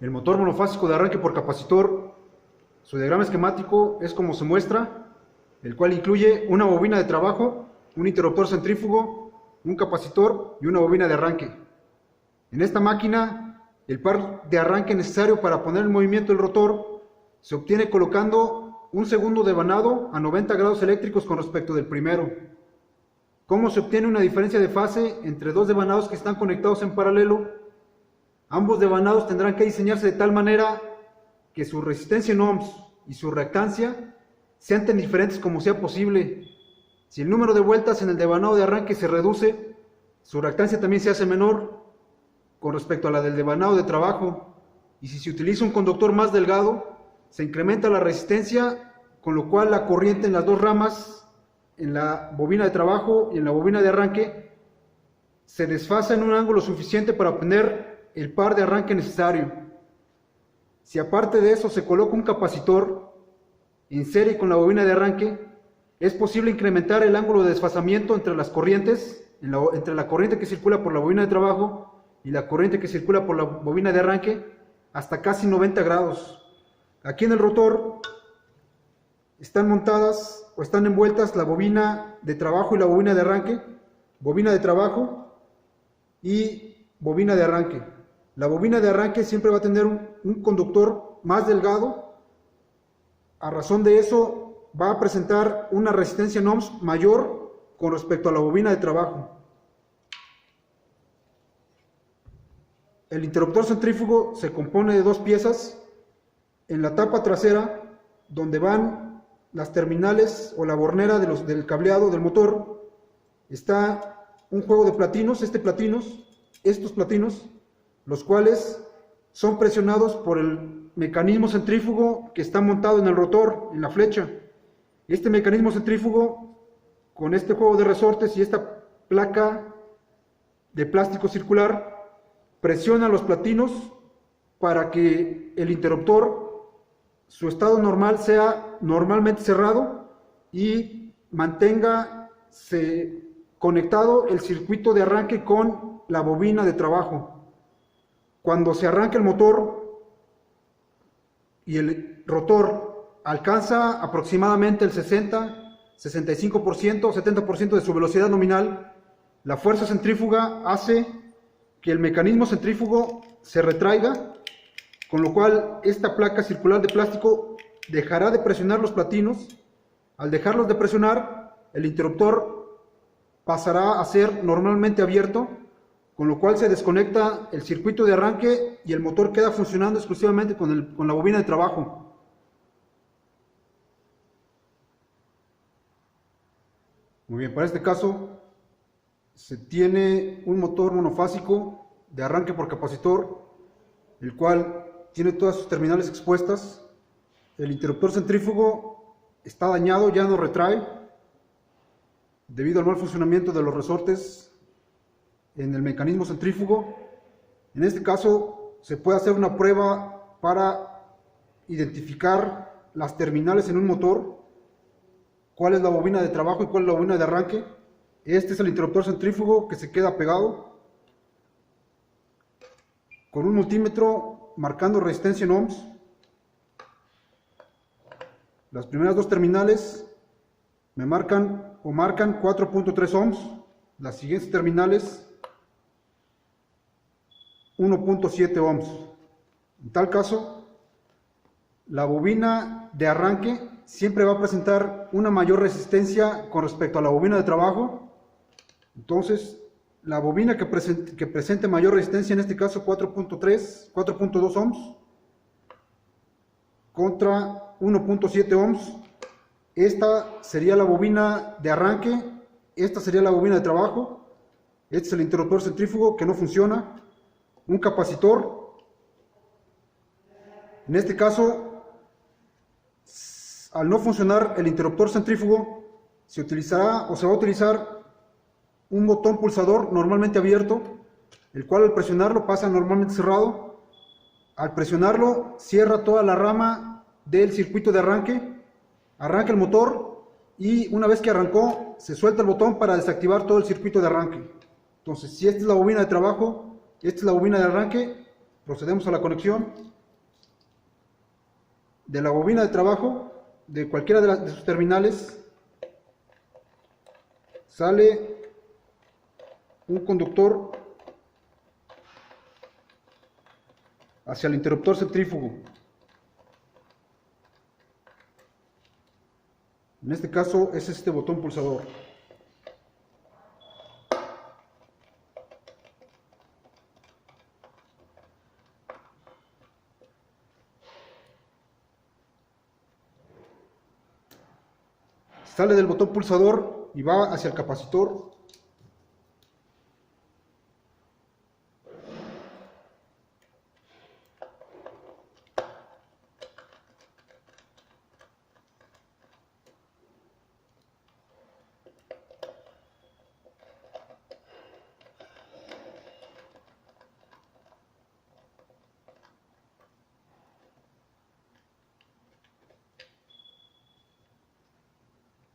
El motor monofásico de arranque por capacitor, su diagrama esquemático es como se muestra, el cual incluye una bobina de trabajo, un interruptor centrífugo, un capacitor y una bobina de arranque. En esta máquina, el par de arranque necesario para poner en movimiento el rotor se obtiene colocando un segundo devanado a 90 grados eléctricos con respecto del primero. ¿Cómo se obtiene una diferencia de fase entre dos devanados que están conectados en paralelo? Ambos devanados tendrán que diseñarse de tal manera que su resistencia en ohms y su reactancia sean tan diferentes como sea posible. Si el número de vueltas en el devanado de arranque se reduce, su reactancia también se hace menor con respecto a la del devanado de trabajo. Y si se utiliza un conductor más delgado, se incrementa la resistencia, con lo cual la corriente en las dos ramas, en la bobina de trabajo y en la bobina de arranque, se desfasa en un ángulo suficiente para obtener el par de arranque necesario. Si aparte de eso se coloca un capacitor en serie con la bobina de arranque, es posible incrementar el ángulo de desfasamiento entre las corrientes, entre la corriente que circula por la bobina de trabajo y la corriente que circula por la bobina de arranque, hasta casi 90 grados. Aquí en el rotor están montadas o están envueltas la bobina de trabajo y la bobina de arranque, bobina de trabajo y bobina de arranque. La bobina de arranque siempre va a tener un conductor más delgado. A razón de eso va a presentar una resistencia en ohms mayor con respecto a la bobina de trabajo. El interruptor centrífugo se compone de dos piezas. En la tapa trasera, donde van las terminales o la bornera del cableado del motor, está un juego de platinos, estos platinos, los cuales son presionados por el mecanismo centrífugo que está montado en el rotor, en la flecha. Este mecanismo centrífugo, con este juego de resortes y esta placa de plástico circular, presiona los platinos para que el interruptor, su estado normal, sea normalmente cerrado y mantenga conectado el circuito de arranque con la bobina de trabajo. Cuando se arranca el motor y el rotor alcanza aproximadamente el 60, 65% o 70% de su velocidad nominal, la fuerza centrífuga hace que el mecanismo centrífugo se retraiga, con lo cual esta placa circular de plástico dejará de presionar los platinos. Al dejarlos de presionar, el interruptor pasará a ser normalmente abierto, con lo cual se desconecta el circuito de arranque y el motor queda funcionando exclusivamente con la bobina de trabajo. Muy bien, para este caso se tiene un motor monofásico de arranque por capacitor, el cual tiene todas sus terminales expuestas. El interruptor centrífugo está dañado, ya no retrae, debido al mal funcionamiento de los resortes en el mecanismo centrífugo. En este caso se puede hacer una prueba para identificar las terminales en un motor, cuál es la bobina de trabajo y cuál es la bobina de arranque. Este es el interruptor centrífugo que se queda pegado con un multímetro marcando resistencia en ohms. Las primeras dos terminales marcan 4.3 ohms, las siguientes terminales 1.7 ohms. En tal caso, la bobina de arranque siempre va a presentar una mayor resistencia con respecto a la bobina de trabajo. Entonces, la bobina que presente mayor resistencia, en este caso 4.2 ohms contra 1.7 ohms, esta sería la bobina de arranque, esta sería la bobina de trabajo. Este es el interruptor centrífugo que no funciona. Un capacitor, en este caso, al no funcionar el interruptor centrífugo, se utilizará o se va a utilizar un botón pulsador normalmente abierto, el cual al presionarlo pasa normalmente cerrado. Al presionarlo cierra toda la rama del circuito de arranque, arranca el motor y una vez que arrancó se suelta el botón para desactivar todo el circuito de arranque. Entonces, si esta es la bobina de trabajo, esta es la bobina de arranque, procedemos a la conexión. de la bobina de trabajo de cualquiera de sus terminales sale un conductor hacia el interruptor centrífugo. En este caso es este botón pulsador. Sale del botón pulsador y va hacia el capacitor.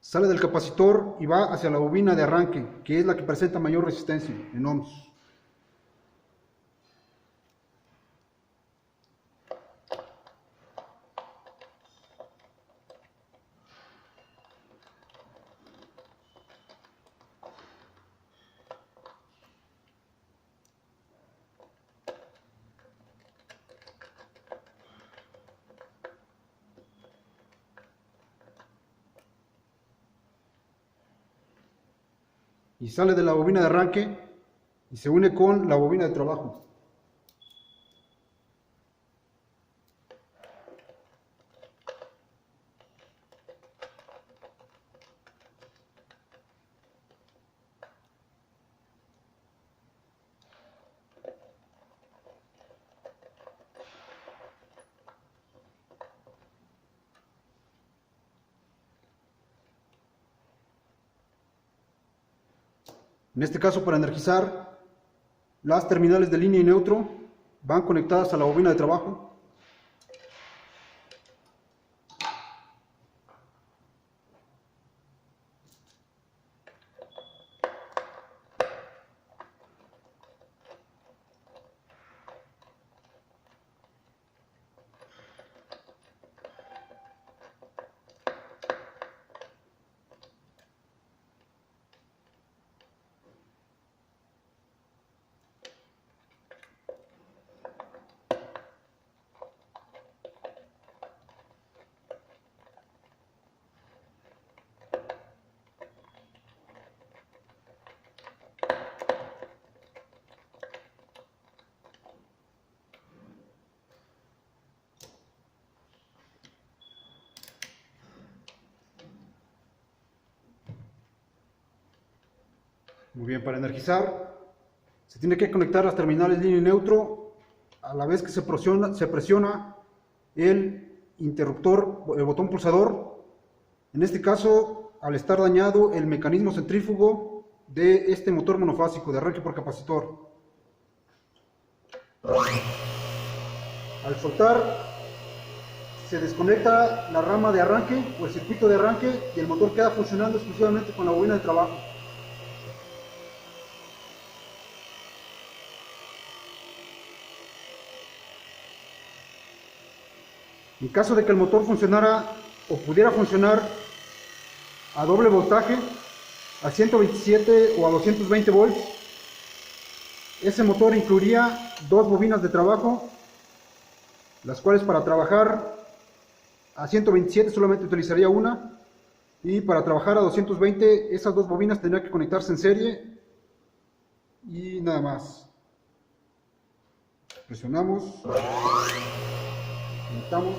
Sale del capacitor y va hacia la bobina de arranque, que es la que presenta mayor resistencia en ohms. Y sale de la bobina de arranque y se une con la bobina de trabajo. En este caso, para energizar, las terminales de línea y neutro van conectadas a la bobina de trabajo. Muy bien, para energizar se tiene que conectar las terminales línea y neutro a la vez que se presiona el interruptor, el botón pulsador. En este caso, al estar dañado el mecanismo centrífugo de este motor monofásico de arranque por capacitor. Al soltar, se desconecta la rama de arranque o el circuito de arranque y el motor queda funcionando exclusivamente con la bobina de trabajo. En caso de que el motor funcionara o pudiera funcionar a doble voltaje, a 127 o a 220 volts, ese motor incluiría dos bobinas de trabajo, las cuales para trabajar a 127 solamente utilizaría una, y para trabajar a 220 esas dos bobinas tendrían que conectarse en serie y nada más. Presionamos, conectamos.